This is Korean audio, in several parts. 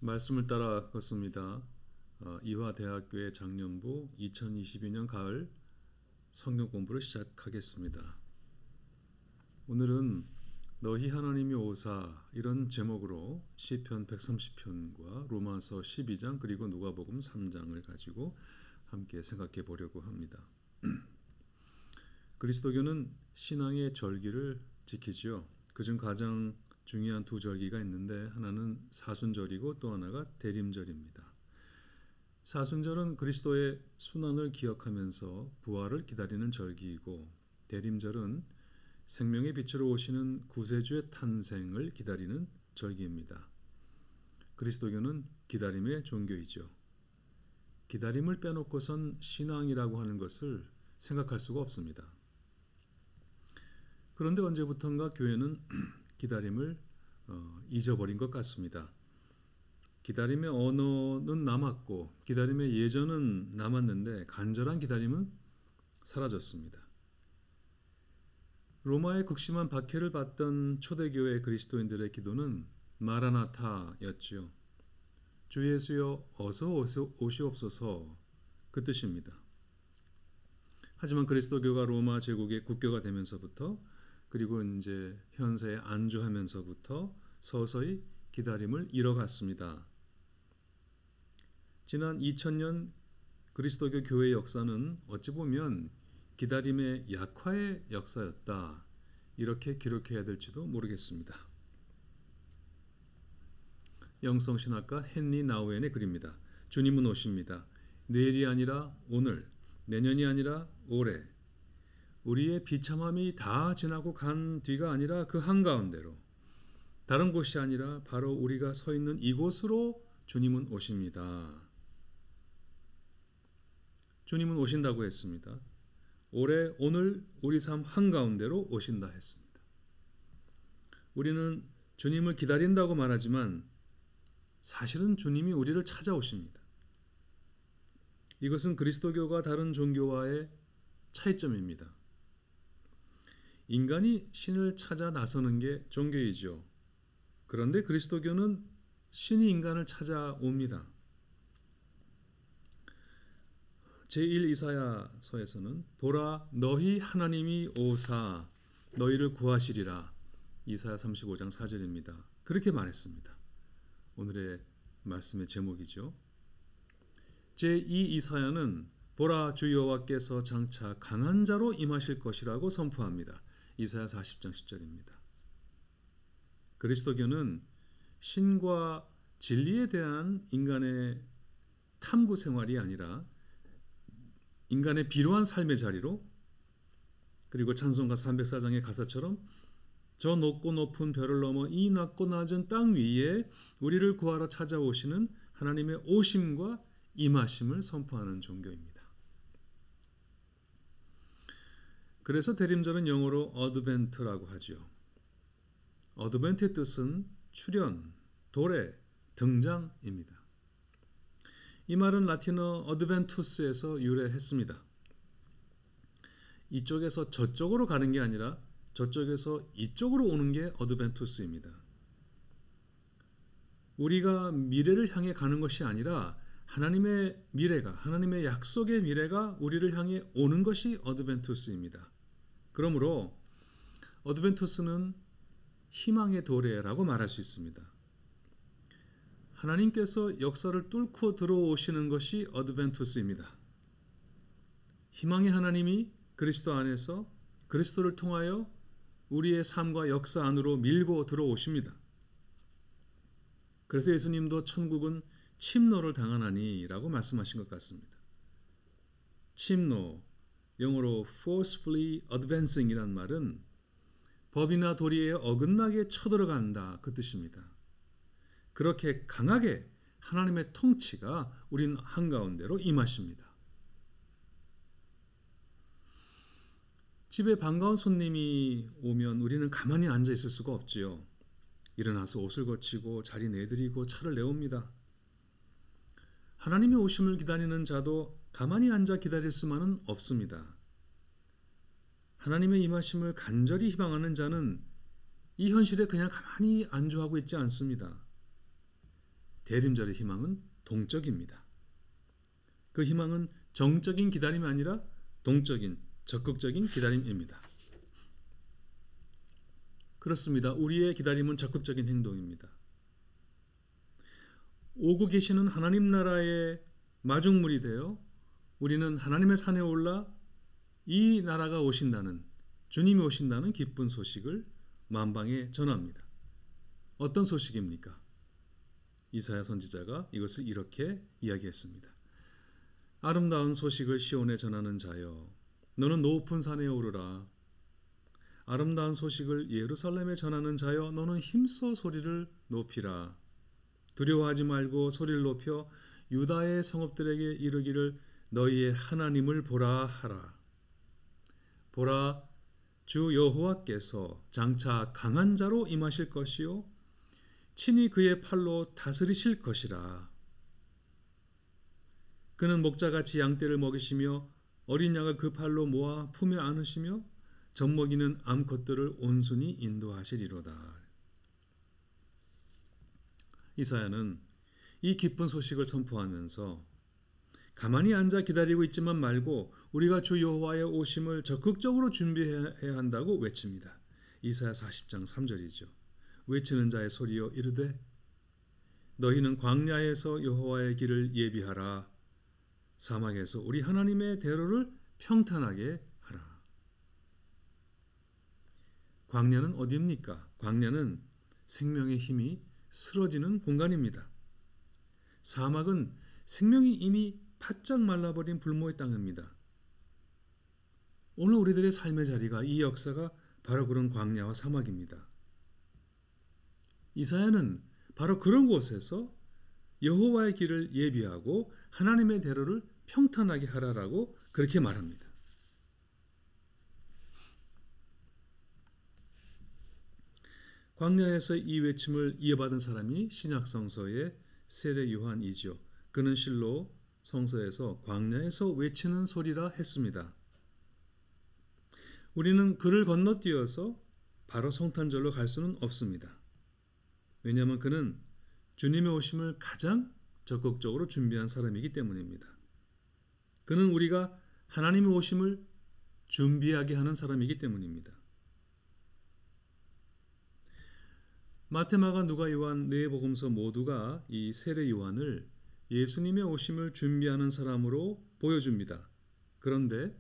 말씀을 따라 걷습니다. 이화대학교의 작년부 2022년 가을 성경 공부를 시작하겠습니다. 오늘은 너희 하나님이 오사 이런 제목으로 시편 130편과 로마서 12장 그리고 누가복음 3장을 가지고 함께 생각해 보려고 합니다. 그리스도교는 신앙의 절기를 지키지요. 그중 가장 중요한 두 절기가 있는데 하나는 사순절이고 또 하나가 대림절입니다. 사순절은 그리스도의 순환을 기억하면서 부활을 기다리는 절기이고, 대림절은 생명의 빛으로 오시는 구세주의 탄생을 기다리는 절기입니다. 그리스도교는 기다림의 종교이죠. 기다림을 빼놓고선 신앙이라고 하는 것을 생각할 수가 없습니다. 그런데 언제부턴가 교회는 기다림을 잊어버린 것 같습니다. 기다림의 언어는 남았고 기다림의 예전은 남았는데 간절한 기다림은 사라졌습니다. 로마의 극심한 박해를 받던 초대교회 그리스도인들의 기도는 마라나타였지요. 주 예수여 어서 오시옵소서, 그 뜻입니다. 하지만 그리스도교가 로마 제국의 국교가 되면서부터, 그리고 이제 현세에 안주하면서부터 서서히 기다림을 잃어갔습니다. 지난 2000년 그리스도교 교회의 역사는 어찌 보면 기다림의 약화의 역사였다, 이렇게 기록해야 될지도 모르겠습니다. 영성신학가 헨리 나우엔의 글입니다. 주님은 오십니다. 내일이 아니라 오늘, 내년이 아니라 올해, 우리의 비참함이 다 지나고 간 뒤가 아니라 그 한가운데로, 다른 곳이 아니라 바로 우리가 서 있는 이곳으로 주님은 오십니다. 주님은 오신다고 했습니다. 올해, 오늘 우리 삶 한가운데로 오신다 했습니다. 우리는 주님을 기다린다고 말하지만 사실은 주님이 우리를 찾아오십니다. 이것은 그리스도교가 다른 종교와의 차이점입니다. 인간이 신을 찾아 나서는 게 종교이죠. 그런데 그리스도교는 신이 인간을 찾아옵니다. 제1 이사야서에서는 보라 너희 하나님이 오사 너희를 구하시리라, 이사야 35장 4절입니다. 그렇게 말했습니다. 오늘의 말씀의 제목이죠. 제2 이사야는 보라 주 여호와께서 장차 강한 자로 임하실 것이라고 선포합니다. 이사야 40장 10절입니다. 그리스도교는 신과 진리에 대한 인간의 탐구 생활이 아니라 인간의 비루한 삶의 자리로, 그리고 찬송가 304장의 가사처럼 저 높고 높은 별을 넘어 이 낮고 낮은 땅 위에 우리를 구하러 찾아오시는 하나님의 오심과 임하심을 선포하는 종교입니다. 그래서 대림절은 영어로 어드벤트라고 하죠. 어드벤트의 뜻은 출현, 도래, 등장입니다. 이 말은 라틴어 어드벤투스에서 유래했습니다. 이쪽에서 저쪽으로 가는 게 아니라 저쪽에서 이쪽으로 오는 게 어드벤투스입니다. 우리가 미래를 향해 가는 것이 아니라 하나님의 미래가, 하나님의 약속의 미래가 우리를 향해 오는 것이 어드벤투스입니다. 그러므로 어드벤투스는 희망의 도래라고 말할 수 있습니다. 하나님께서 역사를 뚫고 들어오시는 것이 어드벤투스입니다. 희망의 하나님이 그리스도 안에서 그리스도를 통하여 우리의 삶과 역사 안으로 밀고 들어오십니다. 그래서 예수님도 천국은 침노를 당하나니 라고 말씀하신 것 같습니다. 침노, 영어로 forcefully advancing 이란 말은 법이나 도리에 어긋나게 쳐들어간다, 그 뜻입니다. 그렇게 강하게 하나님의 통치가 우린 한가운데로 임하십니다. 집에 반가운 손님이 오면 우리는 가만히 앉아 있을 수가 없지요. 일어나서 옷을 거치고 자리 내드리고 차를 내옵니다. 하나님의 오심을 기다리는 자도 가만히 앉아 기다릴 수만은 없습니다. 하나님의 임하심을 간절히 희망하는 자는 이 현실에 그냥 가만히 안주하고 있지 않습니다. 대림절의 희망은 동적입니다. 그 희망은 정적인 기다림이 아니라 동적인, 적극적인 기다림입니다. 그렇습니다. 우리의 기다림은 적극적인 행동입니다. 오고 계시는 하나님 나라의 마중물이 되어 우리는 하나님의 산에 올라 이 나라가 오신다는, 주님이 오신다는 기쁜 소식을 만방에 전합니다. 어떤 소식입니까? 이사야 선지자가 이것을 이렇게 이야기했습니다. 아름다운 소식을 시온에 전하는 자여, 너는 높은 산에 오르라. 아름다운 소식을 예루살렘에 전하는 자여, 너는 힘써 소리를 높이라. 두려워하지 말고 소리를 높여 유다의 성읍들에게 이르기를 너희의 하나님을 보라 하라. 보라, 주 여호와께서 장차 강한 자로 임하실 것이요 친히 그의 팔로 다스리실 것이라. 그는 목자같이 양떼를 먹이시며 어린 양을 그 팔로 모아 품에 안으시며 젖먹이는 암컷들을 온순히 인도하시리로다. 이사야는 이 기쁜 소식을 선포하면서 가만히 앉아 기다리고 있지만 말고 우리가 주 여호와의 오심을 적극적으로 준비해야 한다고 외칩니다. 이사야 40장 3절이죠. 외치는 자의 소리여 이르되 너희는 광야에서 여호와의 길을 예비하라. 사막에서 우리 하나님의 대로를 평탄하게 하라. 광야는 어디입니까? 광야는 생명의 힘이 쓰러지는 공간입니다. 사막은 생명이 이미 바짝 말라버린 불모의 땅입니다. 오늘 우리들의 삶의 자리가, 이 역사가 바로 그런 광야와 사막입니다. 이사야는 바로 그런 곳에서 여호와의 길을 예비하고 하나님의 대로를 평탄하게 하라라고 그렇게 말합니다. 광야에서 이 외침을 이어받은 사람이 신약성서의 세례 요한이죠. 그는 실로 성서에서 광야에서 외치는 소리라 했습니다. 우리는 그를 건너뛰어서 바로 성탄절로 갈 수는 없습니다. 왜냐하면 그는 주님의 오심을 가장 적극적으로 준비한 사람이기 때문입니다. 그는 우리가 하나님의 오심을 준비하게 하는 사람이기 때문입니다. 마태, 마가, 누가, 요한 네 복음서 모두가 이 세례 요한을 예수님의 오심을 준비하는 사람으로 보여줍니다. 그런데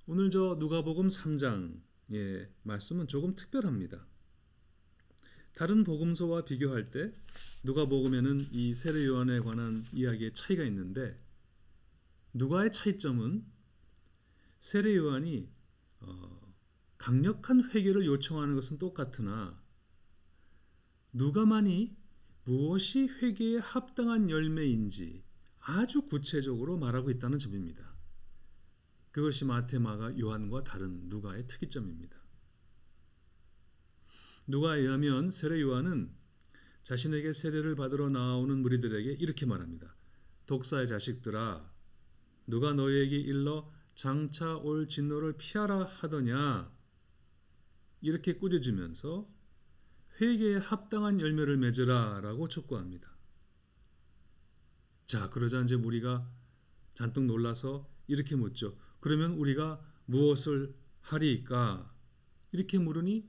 오늘 저 누가복음 3장의 말씀은 조금 특별합니다. 다른 복음서와 비교할 때 누가복음에는 이 세례 요한에 관한 이야기의 차이가 있는데, 누가의 차이점은 세례 요한이 강력한 회개를 요청하는 것은 똑같으나 누가만이 무엇이 회개에 합당한 열매인지 아주 구체적으로 말하고 있다는 점입니다. 그것이 마태, 마가, 요한과 다른 누가의 특이점입니다. 누가에 의하면 세례 요한은 자신에게 세례를 받으러 나오는 무리들에게 이렇게 말합니다. 독사의 자식들아, 누가 너희에게 일러 장차 올 진노를 피하라 하더냐, 이렇게 꾸짖으면서 회개에 합당한 열매를 맺으라 라고 촉구합니다. 자, 그러자 이제 무리가 잔뜩 놀라서 이렇게 묻죠. 그러면 우리가 무엇을 하리이까? 이렇게 물으니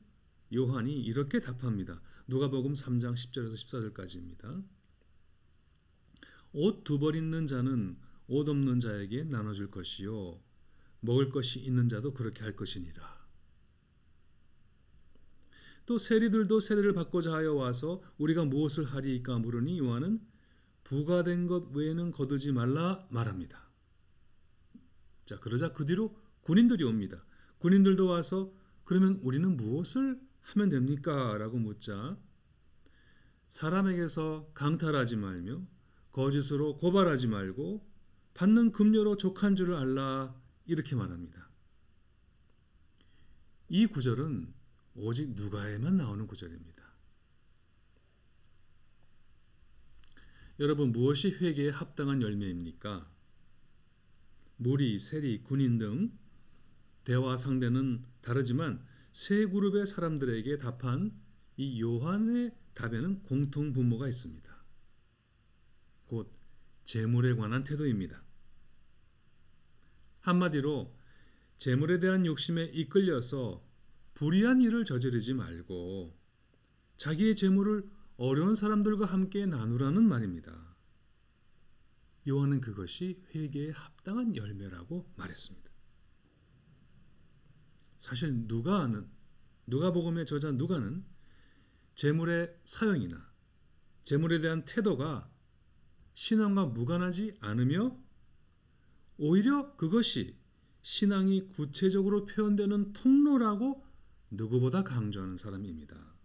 요한이 이렇게 답합니다. 누가복음 3장 10절에서 14절까지입니다. 옷 두 벌 있는 자는 옷 없는 자에게 나눠줄 것이요 먹을 것이 있는 자도 그렇게 할 것이니라. 또 세리들도 세례를 받고자 하여 와서 우리가 무엇을 하리이까 물으니 요한은 부가된 것 외에는 거두지 말라 말합니다. 자, 그러자 그 뒤로 군인들이 옵니다. 군인들도 와서 그러면 우리는 무엇을 하면 됩니까? 라고 묻자 사람에게서 강탈하지 말며 거짓으로 고발하지 말고 받는 급료로 족한 줄을 알라, 이렇게 말합니다. 이 구절은 오직 누가에만 나오는 구절입니다. 여러분, 무엇이 회개에 합당한 열매입니까? 무리, 세리, 군인 등 대화 상대는 다르지만 세 그룹의 사람들에게 답한 이 요한의 답에는 공통 분모가 있습니다. 곧 재물에 관한 태도입니다. 한마디로 재물에 대한 욕심에 이끌려서 불의한 일을 저지르지 말고 자기의 재물을 어려운 사람들과 함께 나누라는 말입니다. 요한은 그것이 회개에 합당한 열매라고 말했습니다. 사실 누가복음의 저자 누가는 재물의 사용이나 재물에 대한 태도가 신앙과 무관하지 않으며 오히려 그것이 신앙이 구체적으로 표현되는 통로라고 누구보다 강조하는 사람입니다.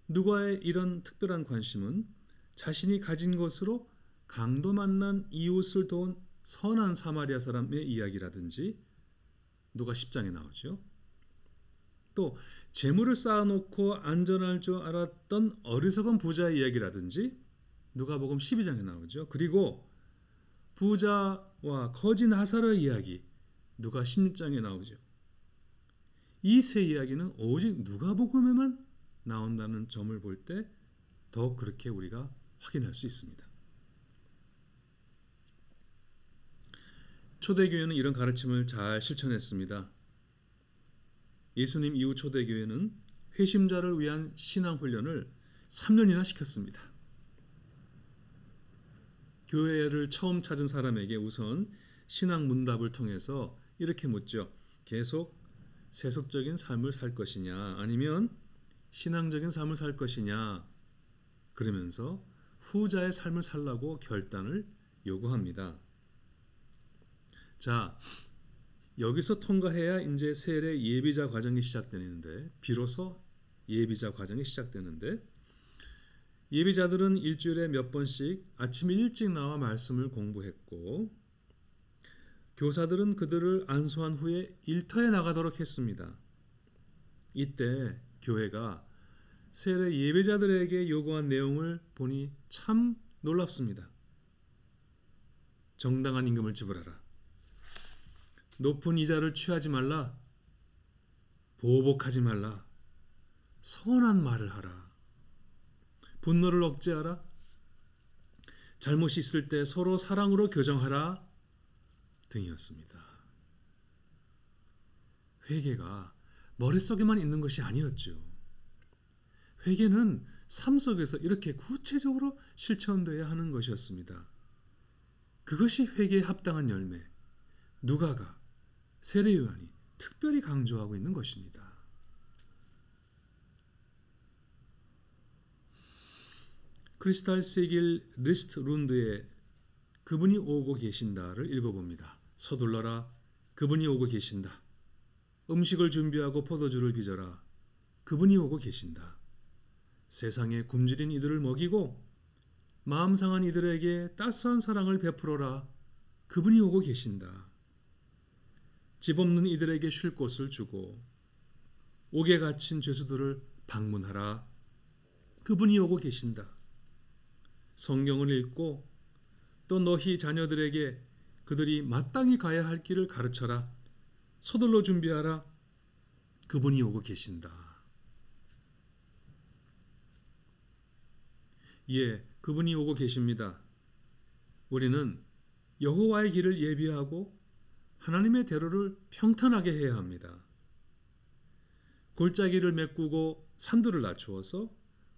누가의 이런 특별한 관심은 자신이 가진 것으로 강도 만난 이웃을 도운 선한 사마리아 사람의 이야기라든지 누가 10장에 나오죠. 또 재물을 쌓아놓고 안전할 줄 알았던 어리석은 부자의 이야기라든지 누가복음 12장에 나오죠. 그리고 부자와 거지 나사로의 이야기 누가 16장에 나오죠. 이 세 이야기는 오직 누가복음에만 나온다는 점을 볼 때 더욱 그렇게 우리가 확인할 수 있습니다. 초대교회는 이런 가르침을 잘 실천했습니다. 예수님 이후 초대교회는 회심자를 위한 신앙훈련을 3년이나 시켰습니다. 교회를 처음 찾은 사람에게 우선 신앙 문답을 통해서 이렇게 묻죠. 계속 세속적인 삶을 살 것이냐 아니면 신앙적인 삶을 살 것이냐, 그러면서 후자의 삶을 살라고 결단을 요구합니다. 자, 여기서 통과해야 이제 세례 예비자 과정이 시작되는데, 비로소 예비자 과정이 시작되는데, 예비자들은 일주일에 몇 번씩 아침 일찍 나와 말씀을 공부했고, 교사들은 그들을 안수한 후에 일터에 나가도록 했습니다. 이때 교회가 세례 예배자들에게 요구한 내용을 보니 참 놀랍습니다. 정당한 임금을 지불하라. 높은 이자를 취하지 말라. 보복하지 말라. 선한 말을 하라. 분노를 억제하라. 잘못이 있을 때 서로 사랑으로 교정하라 등이었습니다. 회개가 머릿속에만 있는 것이 아니었죠. 회개는 삶 속에서 이렇게 구체적으로 실천되어야 하는 것이었습니다. 그것이 회개에 합당한 열매, 누가가, 세례 요한이 특별히 강조하고 있는 것입니다. 크리스탈 세길 리스트룬드의 그분이 오고 계신다를 읽어봅니다. 서둘러라, 그분이 오고 계신다. 음식을 준비하고 포도주를 빚어라. 그분이 오고 계신다. 세상에 굶주린 이들을 먹이고 마음 상한 이들에게 따스한 사랑을 베풀어라. 그분이 오고 계신다. 집 없는 이들에게 쉴 곳을 주고 옥에 갇힌 죄수들을 방문하라. 그분이 오고 계신다. 성경을 읽고 또 너희 자녀들에게 그들이 마땅히 가야 할 길을 가르쳐라. 서둘러 준비하라. 그분이 오고 계신다. 예, 그분이 오고 계십니다. 우리는 여호와의 길을 예비하고 하나님의 대로를 평탄하게 해야 합니다. 골짜기를 메꾸고 산들을 낮추어서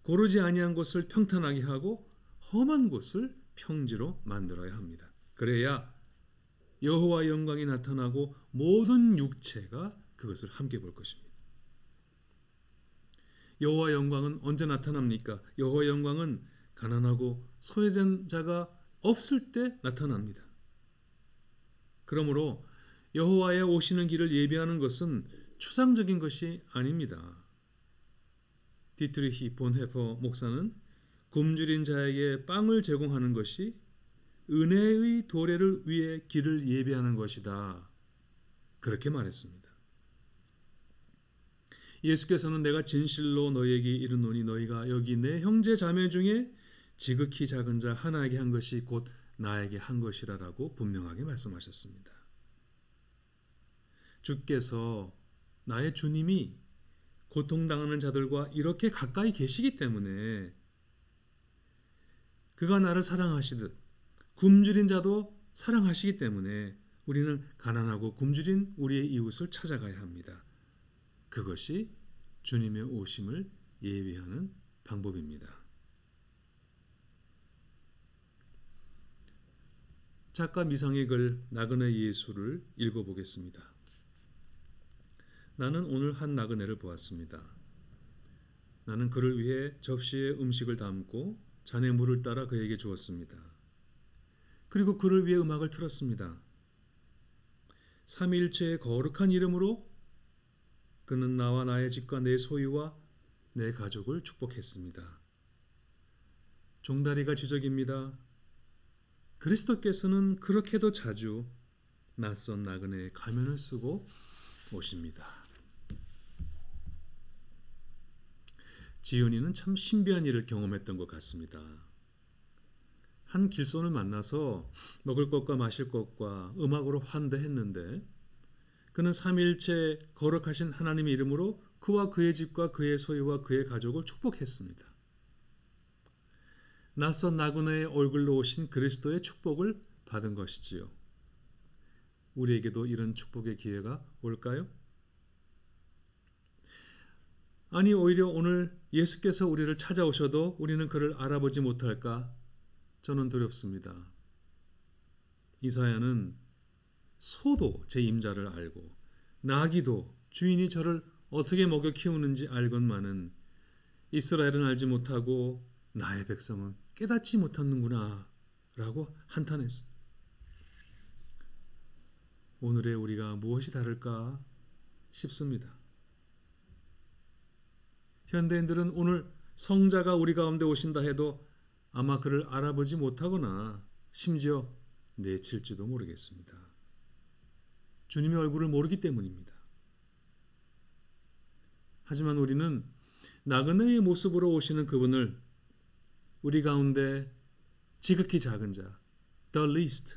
고르지 아니한 곳을 평탄하게 하고 험한 곳을 평지로 만들어야 합니다. 그래야 여호와의 영광이 나타나고 모든 육체가 그것을 함께 볼 것입니다. 여호와의 영광은 언제 나타납니까? 여호와의 영광은 가난하고 소외된 자가 없을 때 나타납니다. 그러므로 여호와의 오시는 길을 예비하는 것은 추상적인 것이 아닙니다. 디트리히 본헤퍼 목사는 굶주린 자에게 빵을 제공하는 것이 은혜의 도래를 위해 길을 예비하는 것이다. 그렇게 말했습니다. 예수께서는 내가 진실로 너희에게 이르노니 너희가 여기 내 형제 자매 중에 지극히 작은 자 하나에게 한 것이 곧 나에게 한 것이라라고 분명하게 말씀하셨습니다. 주께서, 나의 주님이 고통당하는 자들과 이렇게 가까이 계시기 때문에 그가 나를 사랑하시듯 굶주린 자도 사랑하시기 때문에 우리는 가난하고 굶주린 우리의 이웃을 찾아가야 합니다. 그것이 주님의 오심을 예비하는 방법입니다. 작가 미상의 글 나그네 예수를 읽어보겠습니다. 나는 오늘 한 나그네를 보았습니다. 나는 그를 위해 접시에 음식을 담고 잔에 물을 따라 그에게 주었습니다. 그리고 그를 위해 음악을 틀었습니다. 삼위일체의 거룩한 이름으로 그는 나와 나의 집과 내 소유와 내 가족을 축복했습니다. 종다리가 지적입니다. 그리스도께서는 그렇게도 자주 낯선 나그네의 가면을 쓰고 오십니다. 지연이는 참 신비한 일을 경험했던 것 같습니다. 한 길손을 만나서 먹을 것과 마실 것과 음악으로 환대했는데 그는 삼위일체 거룩하신 하나님의 이름으로 그와 그의 집과 그의 소유와 그의 가족을 축복했습니다. 낯선 나그네의 얼굴로 오신 그리스도의 축복을 받은 것이지요. 우리에게도 이런 축복의 기회가 올까요? 아니 오히려 오늘 예수께서 우리를 찾아오셔도 우리는 그를 알아보지 못할까? 저는 두렵습니다. 이사야는 소도 제 임자를 알고 나귀도 주인이 저를 어떻게 먹여 키우는지 알건만은 이스라엘은 알지 못하고 나의 백성은 깨닫지 못하는구나 라고 한탄했습니다. 오늘의 우리가 무엇이 다를까 싶습니다. 현대인들은 오늘 성자가 우리 가운데 오신다 해도 아마 그를 알아보지 못하거나 심지어 내칠지도 모르겠습니다. 주님의 얼굴을 모르기 때문입니다. 하지만 우리는 나그네의 모습으로 오시는 그분을 우리 가운데 지극히 작은 자, the least,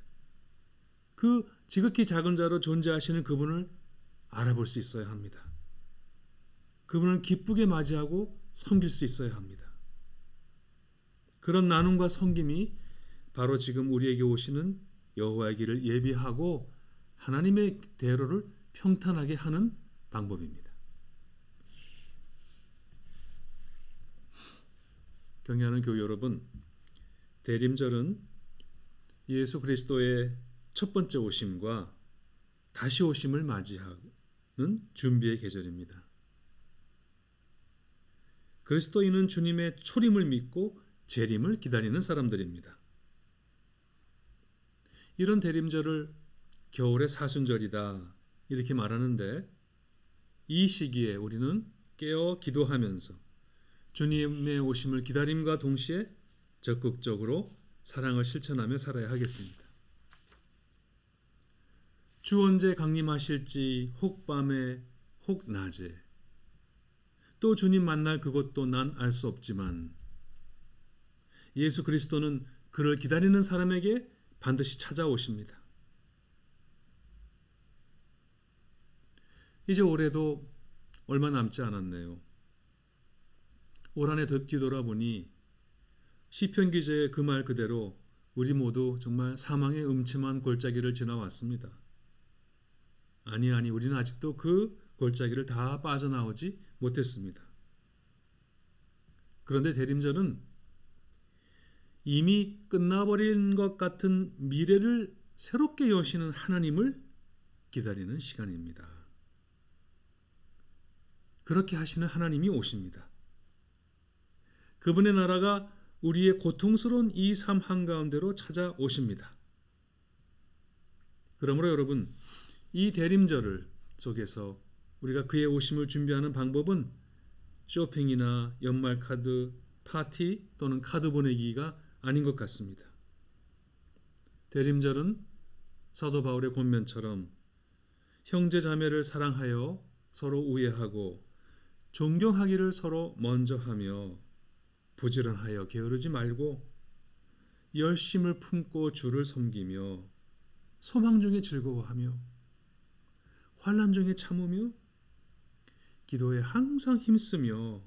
그 지극히 작은 자로 존재하시는 그분을 알아볼 수 있어야 합니다. 그분을 기쁘게 맞이하고 섬길 수 있어야 합니다. 그런 나눔과 섬김이 바로 지금 우리에게 오시는 여호와의 길을 예비하고 하나님의 대로를 평탄하게 하는 방법입니다. 경애하는 교회 여러분, 대림절은 예수 그리스도의 첫 번째 오심과 다시 오심을 맞이하는 준비의 계절입니다. 그리스도인은 주님의 초림을 믿고 재림을 기다리는 사람들입니다. 이런 대림절을 겨울의 사순절이다 이렇게 말하는데 이 시기에 우리는 깨어 기도하면서 주님의 오심을 기다림과 동시에 적극적으로 사랑을 실천하며 살아야 하겠습니다. 주 언제 강림하실지 혹 밤에 혹 낮에 또 주님 만날 그것도 난 알 수 없지만 예수 그리스도는 그를 기다리는 사람에게 반드시 찾아오십니다. 이제 올해도 얼마 남지 않았네요. 올 한 해 뒤돌아보니 시편 기자의 그 말 그대로 우리 모두 정말 사망의 음침한 골짜기를 지나왔습니다. 아니 우리는 아직도 그 골짜기를 다 빠져나오지 못했습니다. 그런데 대림절은 이미 끝나버린 것 같은 미래를 새롭게 여시는 하나님을 기다리는 시간입니다. 그렇게 하시는 하나님이 오십니다. 그분의 나라가 우리의 고통스러운 이 삶 한가운데로 찾아오십니다. 그러므로 여러분, 이 대림절을 속에서 우리가 그의 오심을 준비하는 방법은 쇼핑이나 연말 카드, 파티 또는 카드 보내기가 아닌 것 같습니다. 대림절은 사도 바울의 권면처럼 형제 자매를 사랑하여 서로 우애하고 존경하기를 서로 먼저 하며 부지런하여 게으르지 말고 열심을 품고 주를 섬기며 소망 중에 즐거워하며 환난 중에 참으며 기도에 항상 힘쓰며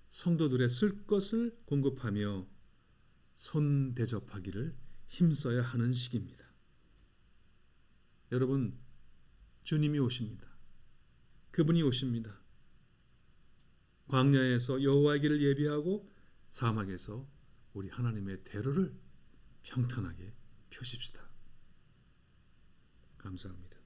성도들의 쓸 것을 공급하며 손 대접하기를 힘써야 하는 시기입니다. 여러분, 주님이 오십니다. 그분이 오십니다. 광야에서 여호와의 길을 예비하고 사막에서 우리 하나님의 대로를 평탄하게 펴십시다. 감사합니다.